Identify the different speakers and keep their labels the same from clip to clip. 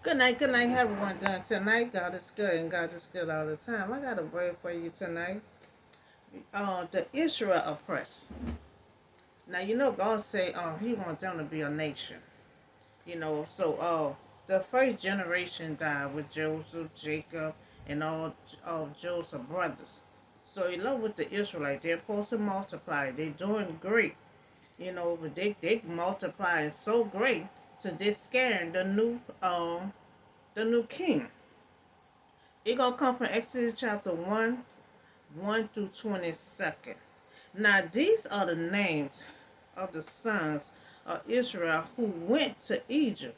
Speaker 1: Good night, everyone. Tonight, God is good and God is good all the time. I got a word for you tonight. The Israel oppressed. Now you know God say He wants them to be a nation. The first generation died with Joseph, Jacob, and all of Joseph's brothers. So you love with the Israelites, they're supposed to multiply. They're doing great. But they multiplying so great to they scaring the new king. It gonna come from Exodus chapter 1 through 22nd. Now these are the names of the sons of Israel who went to Egypt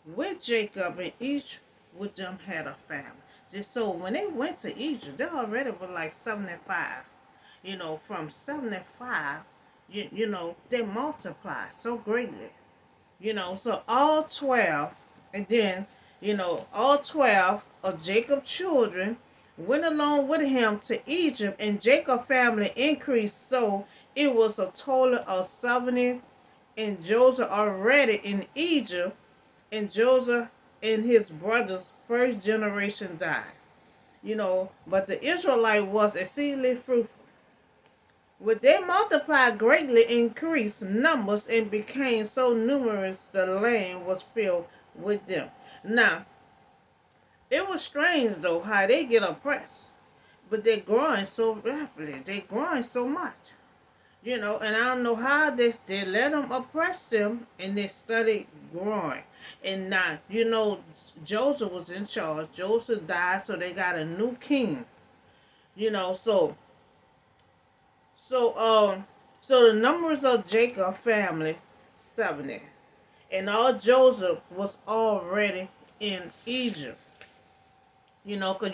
Speaker 1: with Jacob, and each with them had a family. So when they went to Egypt, they already were like 75. From 75, they multiplied so greatly. So all 12, and then, all 12 of Jacob's children went along with him to Egypt, and Jacob's family increased, so it was a total of 70, and Joseph already in Egypt, and Joseph and his brothers' first generation died. But the Israelite was exceedingly fruitful. When they multiplied greatly, increased numbers, and became so numerous, the land was filled with them. Now, it was strange though how they get oppressed, but they're growing so rapidly. They're growing so much, and I don't know how they let them oppress them, and they started growing. And now, Joseph was in charge. Joseph died, so they got a new king. You know, so So so the numbers of Jacob family 70. And all Joseph was already in Egypt. Because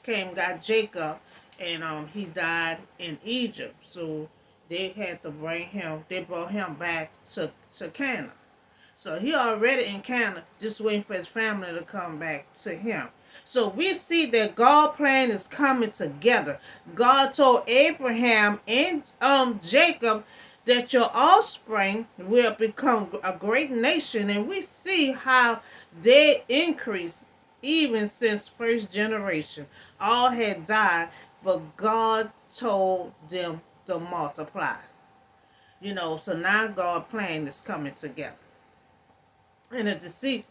Speaker 1: they got Jacob, and he died in Egypt. So they had to they brought him back to Canaan. So he already in Canada, just waiting for his family to come back to him. So we see that God's plan is coming together. God told Abraham and Jacob that your offspring will become a great nation, and we see how they increase even since first generation. All had died, but God told them to multiply. So now God's plan is coming together. And as you see,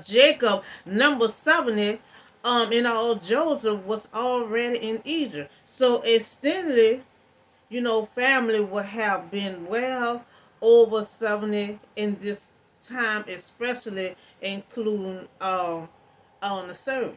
Speaker 1: Jacob, number 70, Joseph was already in Egypt. So extended, family would have been well over 70 in this time, especially including on the servant.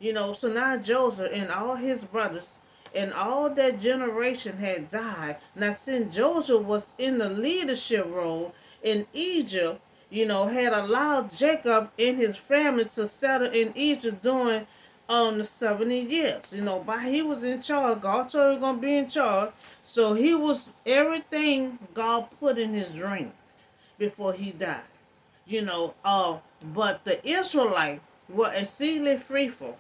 Speaker 1: So now Joseph and all his brothers and all that generation had died. Now, since Joseph was in the leadership role in Egypt, had allowed Jacob and his family to settle in Egypt during the 70 years. But he was in charge. God told him gonna be in charge. So he was everything God put in his dream before he died. But the Israelites were exceedingly fruitful,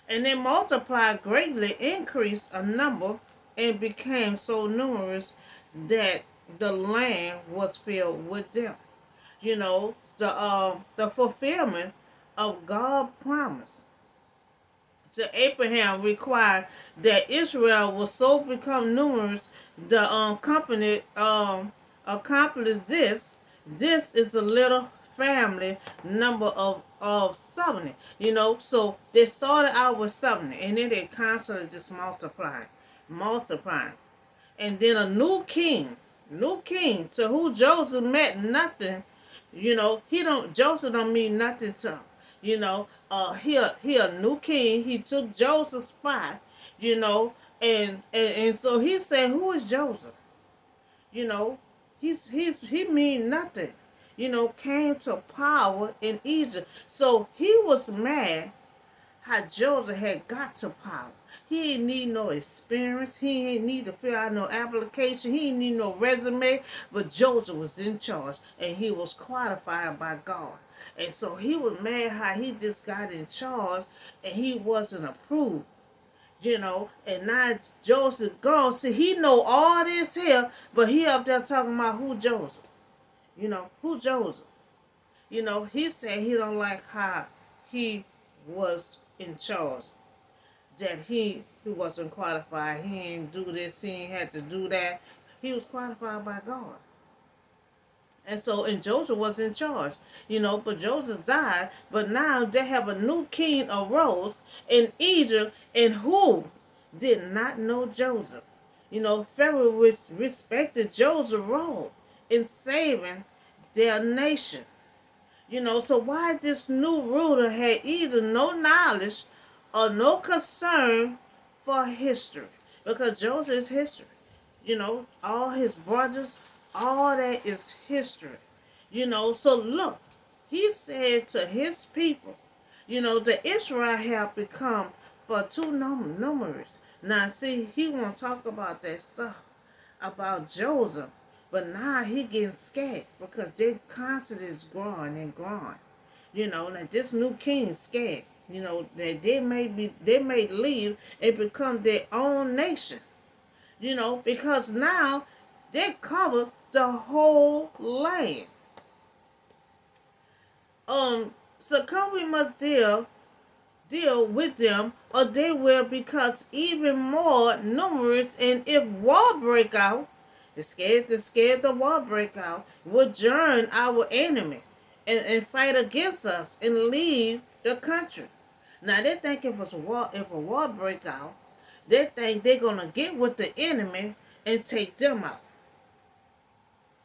Speaker 1: and they multiplied greatly, increased a number, and became so numerous that the land was filled with them. The fulfillment of God's promise to Abraham required that Israel will so become numerous. The company accomplished this. This is a little family number of 70. So they started out with 70, and then they constantly just multiplying. And then a new king to who Joseph meant nothing. Joseph don't mean nothing to him. He a new king. He took Joseph's spot. And so he said, "Who is Joseph?" You know, he mean nothing. Came to power in Egypt. So he was mad how Joseph had got to power. He ain't need no experience. He ain't need to fill out no application. He ain't need no resume. But Joseph was in charge, and he was qualified by God. And so he was mad how he just got in charge, and he wasn't approved. And now Joseph gone. See, he know all this here, but he up there talking about who Joseph. Who Joseph? He said he don't like how he was in charge. That he wasn't qualified. He ain't do this. He ain't had to do that. He was qualified by God. And Joseph was in charge, but Joseph died. But now they have a new king arose in Egypt, and who did not know Joseph. Pharaoh respected Joseph's role in saving their nation. So why this new ruler had either no knowledge or no concern for history? Because Joseph is history. All his brothers, all that is history. So look, he said to his people, the Israel have become for too numerous. Now see, he won't talk about that stuff about Joseph, but now he getting scared because their constantly is growing and growing. Like this new king scared. That they may leave and become their own nation. Because now they cover the whole land. So come we must deal with them, or they will become even more numerous, and if war break out, the war break out, will join our enemy and fight against us and leave the country. Now they think if a war break out, they think they're gonna get with the enemy and take them out.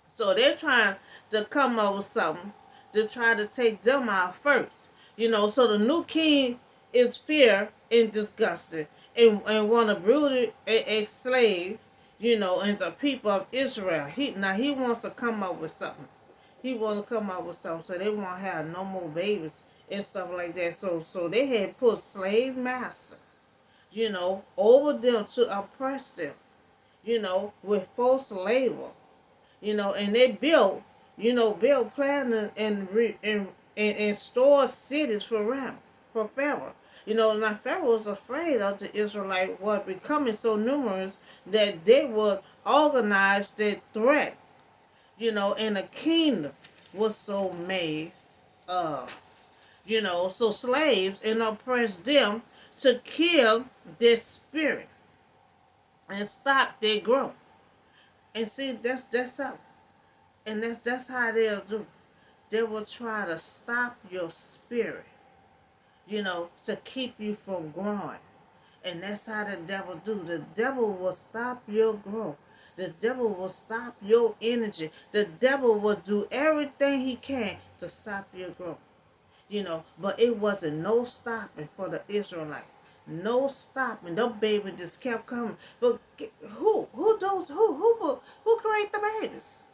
Speaker 1: So they're trying to come up with something to try to take them out first. So the new king is fear and disgusted and want to brutally a slave, and the people of Israel. He wants to come up with something. He want to come up with something so they won't have no more babies and stuff like that. So they had put slave master, over them to oppress them, with forced labor. And they built planning and store cities for Pharaoh. Now Pharaoh was afraid of the Israelites were becoming so numerous that they would organize their threat. And the kingdom was so made of. So slaves and oppress them to kill their spirit and stop their growth. And see, that's up. And that's how they'll do. They will try to stop your spirit, to keep you from growing. And that's how the devil do. The devil will stop your growth. The devil will stop your energy. The devil will do everything he can to stop your growth. But it wasn't no stopping for the Israelites. No stopping. Them baby just kept coming. But who create the babies?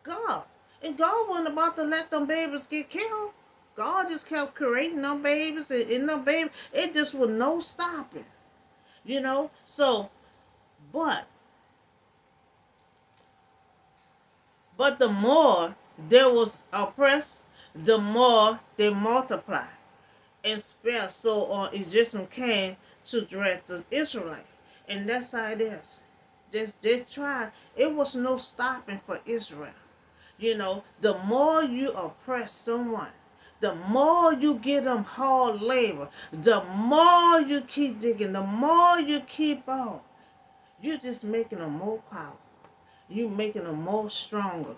Speaker 1: God. And God wasn't about to let them babies get killed. God just kept creating them babies and them babies. It just was no stopping. So, but the more there was oppressed, the more they multiplied and spread. So Egyptian came to dread the Israelite. And that's how it is. This tribe, it was no stopping for Israel. The more you oppress someone, the more you give them hard labor, the more you keep digging, the more you keep on, you're just making them more powerful. You're making them more stronger.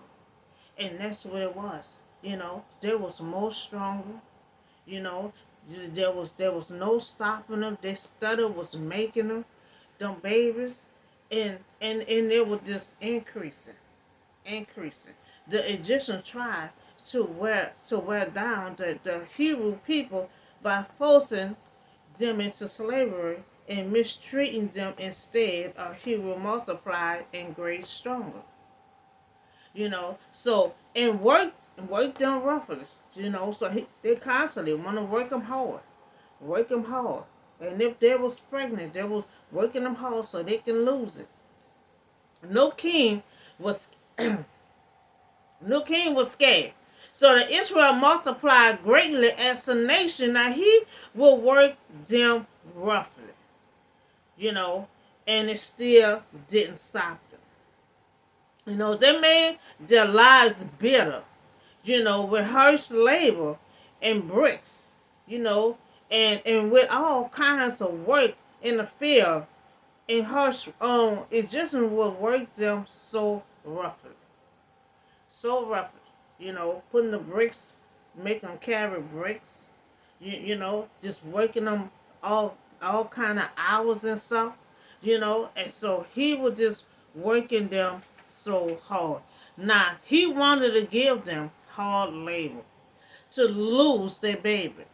Speaker 1: And that's what it was. There was more stronger. You know, there was no stopping them. Their stutter was making them babies, and it was just increasing. The Egyptians tried to wear down the Hebrew people by forcing them into slavery and mistreating them instead. Hebrew multiplied and grew stronger. So and work them roughly. So they constantly want to work them hard. And if they was pregnant, they was working them hard so they can lose it. No king was no king was scared. So the Israel multiplied greatly as a nation. Now he will work them roughly, and it still didn't stop them. They made their lives bitter, with harsh labor and bricks, you know, and with all kinds of work in the field and harsh it just would work them so roughly, putting the bricks, make them carry bricks, just working them all kind of hours and stuff, and so he was just working them so hard. Now he wanted to give them hard labor to lose their baby,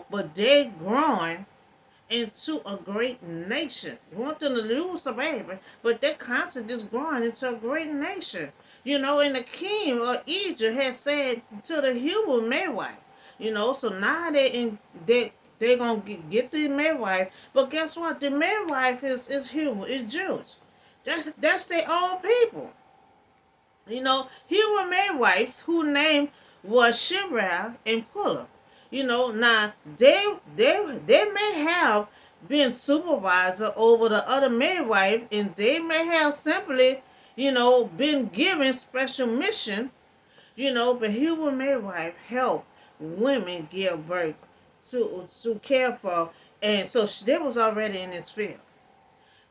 Speaker 1: but they're growing into a great nation. You want them to lose a baby, but they're constantly just growing into a great nation. And the king of Egypt has said to the Hebrew midwife, so now they're gonna get the midwife, but guess what? The midwife is Hebrew, is Jews. That's their own people. Hebrew midwives who name was Shirah and Puller. Now they may have been supervisor over the other midwife, and they may have simply, been given special mission, but Hebrew midwife help women give birth to care for, and so they was already in this field.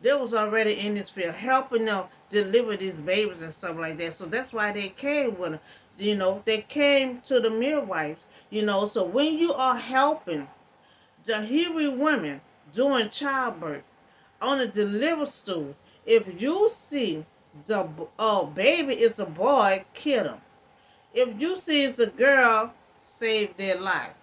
Speaker 1: They was already in this field helping them deliver these babies and stuff like that. So that's why they came with them. They came to the midwives. So when you are helping the Hebrew women doing childbirth on a delivery stool, if you see the baby is a boy, kill them. If you see it's a girl, save their life.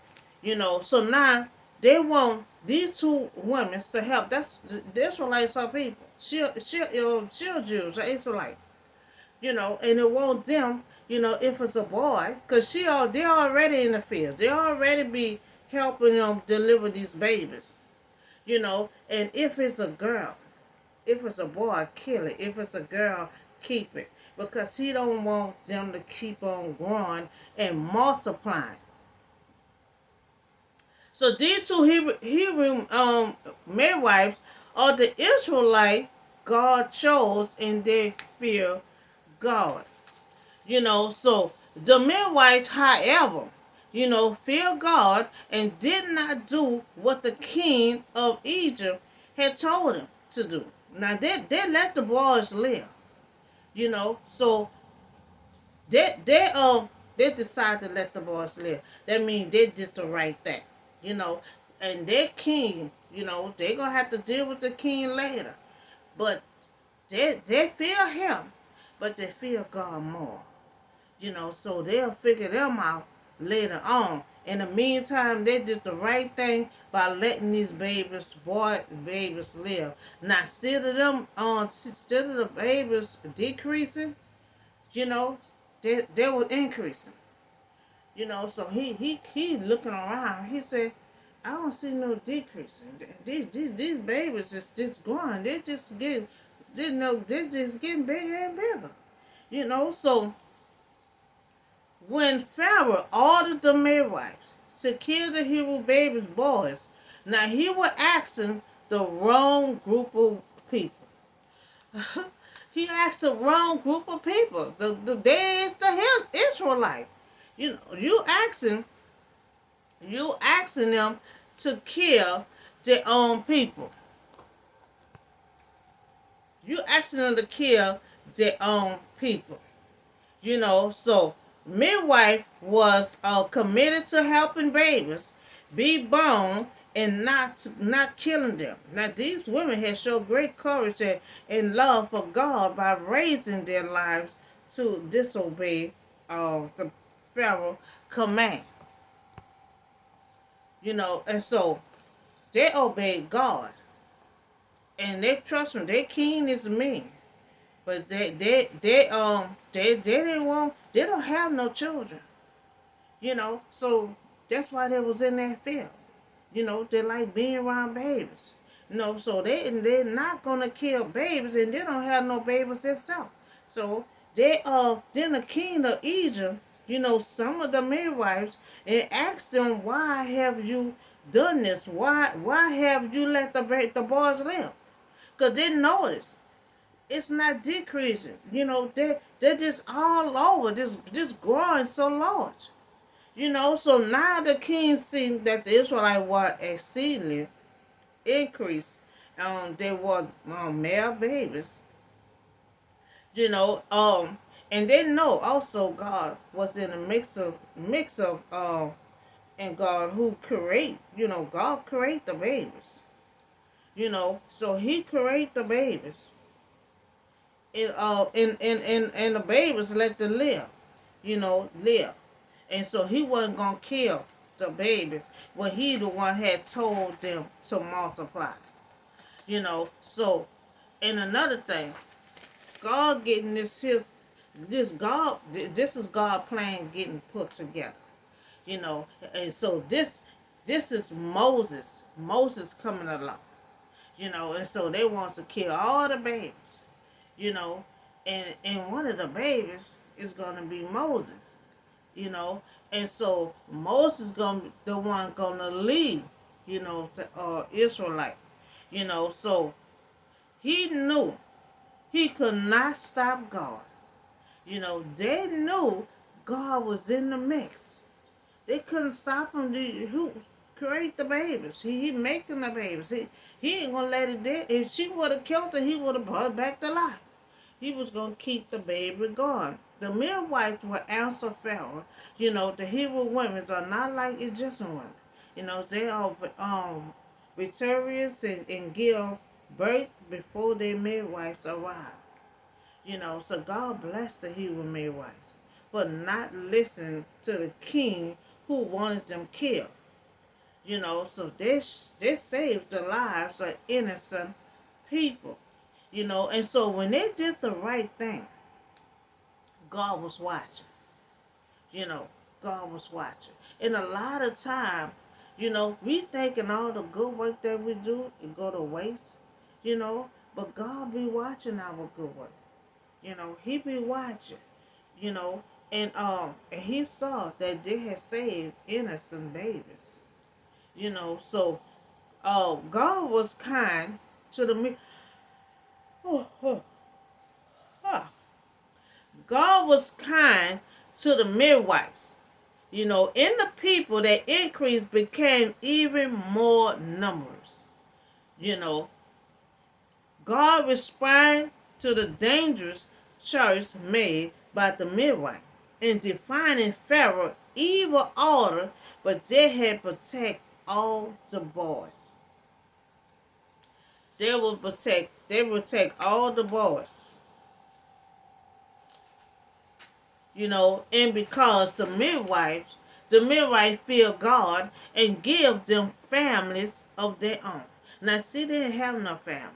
Speaker 1: So now they want these two women to help. That's the Israelites are people. She Jews, are Israelite. And it want them, if it's a boy, because they're already in the field. They already be helping them deliver these babies. And if it's a girl, if it's a boy, kill it. If it's a girl, keep it. Because he don't want them to keep on growing and multiplying. So these two Hebrew midwives are the Israelite God chose, and they fear God. So the midwives, however, fear God and did not do what the king of Egypt had told them to do. Now they let the boys live, so they decide to let the boys live. That means they did the right thing, you know. And their king, they gonna have to deal with the king later. But they fear him, but they fear God more. So they'll figure them out later on. In the meantime, they did the right thing by letting these boy babies live. Now, instead of the babies decreasing, they were increasing. So he looking around. He said, I don't see no decreasing. These babies just growing. They're just getting bigger and bigger. So when Pharaoh ordered the midwives to kill the Hebrew babies' boys, now he was asking the wrong group of people. He asked the wrong group of people. There is the Israelite. You asking them to kill their own people. You asking them to kill their own people. So midwife was committed to helping babies be born and not killing them. Now these women had showed great courage and love for God by raising their lives to disobey the Pharaoh command. And so they obeyed God and they trust him. Their king is me. But they didn't want, they don't have no children. So that's why they was in that field. They like being around babies. So they're not gonna kill babies, and they don't have no babies themselves. So then the king of Egypt, some of the midwives, and asked them, why have you done this? Why have you let the boys live? Because they noticed It's not decreasing. They're just all over, just growing so large. So now the king see that the Israelites were exceedingly increased. They were male babies. You know, and they know also God was in a mix of and God who create. God create the babies. So He create the babies. And the babies let them live. Live. And so He wasn't gonna kill the babies when He the one had told them to multiply. So and another thing, God getting this is God plan getting put together. And so this is Moses coming along. And so they want to kill all the babies. you know and one of the babies is gonna be Moses. And so Moses gonna be the one gonna lead, the Israelite. So he knew he could not stop God. They knew God was in the mix. They couldn't stop him. Who create the babies? He making the babies. He ain't gonna let it dead. If she would have killed her, he would have brought her back to life. He was gonna keep the baby going. The midwives will answer Pharaoh. The Hebrew women are not like Egyptian women. They are victorious and give birth before their midwives arrive. So God blessed the Hebrew midwives for not listening to the king who wanted them killed. So they saved the lives of innocent people. And so when they did the right thing, God was watching. You know, God was watching. And a lot of time, we thinking all the good work that we do it go to waste, but God be watching our good work. He be watching, you know, and he saw that they had saved innocent babies. So God was kind to the oh, oh, oh. God was kind to the midwives. And the people that increased became even more numerous. You know, God responded to the dangerous choice made by the midwife in defining Pharaoh's evil order, but they had protect all the boys. They would protect all the boys. And because the midwife fear God and give them families of their own. Now, see, they didn't have no family,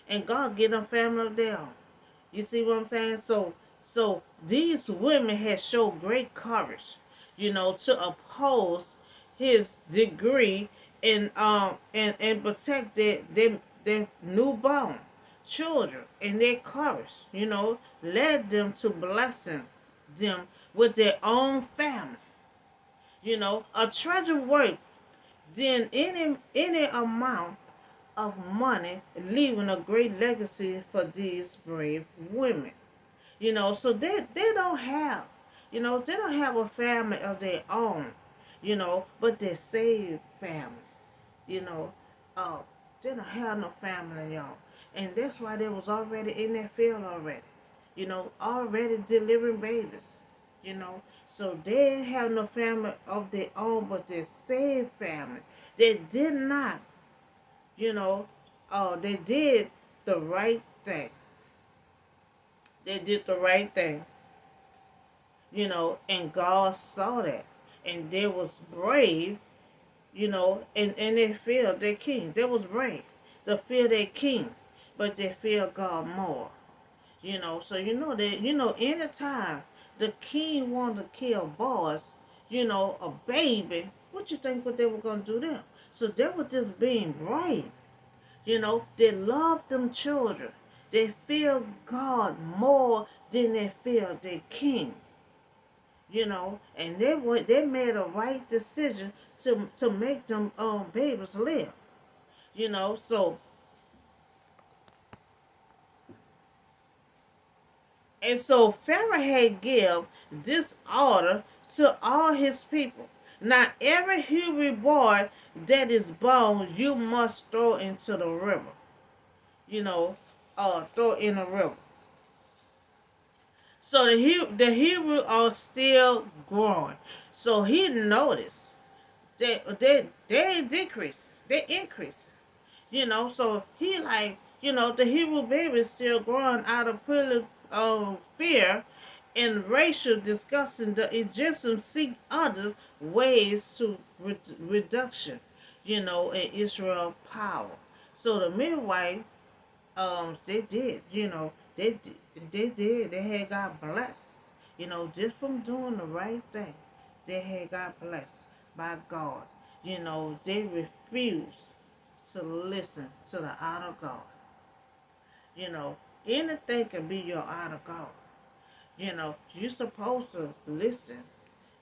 Speaker 1: and God give them family of their own. You see what I'm saying? So these women had showed great courage, to oppose His degree and protect their newborn children, and their courage, led them to blessing them with their own family. A treasure worth than any amount of money, leaving a great legacy for these brave women. So they don't have, they don't have a family of their own, but they saved family. You know, uh, they don't have no family, y'all, and that's why they was already in that field already. Already delivering babies. So they didn't have no family of their own, but they saved family. They did not, they did the right thing. They did the right thing, and God saw that. And they was brave, and they feared their king. They was brave. They feared their king, but they feared God more. So that anytime the king wanted to kill boys, a baby, what you think what they were gonna do then? So they were just being brave. They loved them children. They feared God more than they feared their king. And they made a right decision to make them babies live. So And so Pharaoh had give this order to all his people. Now every Hebrew boy that is born, you must throw into the river. You know, throw in the river. So the Hebrew are still growing. So he noticed they decrease, they increase. So he like, the Hebrew baby is still growing out of pure fear and racial discussing. The Egyptians seek other ways to reduction, in Israel power. So the midwife, they did, they had God blessed, just from doing the right thing. They had God blessed by God. They refused to listen to the outer God. You know, anything can be your outer God. You're supposed to listen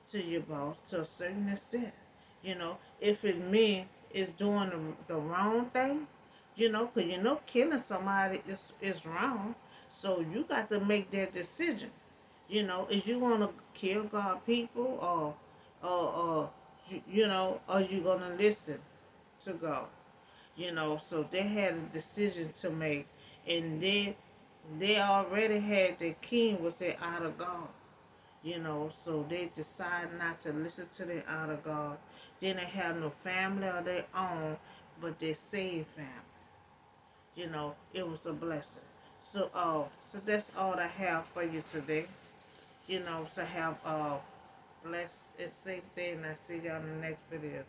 Speaker 1: to your boss to a certain extent. If it means it's doing the wrong thing, because killing somebody is wrong. So you got to make that decision. If you want to kill God people, or are you going to listen to God? So they had a decision to make, and they already had the king was their outer God. So they decided not to listen to their outer God. Then they had no family of their own, but they saved family. It was a blessing. So that's all I have for you today. So have a blessed and safe day, and I see you on the next video.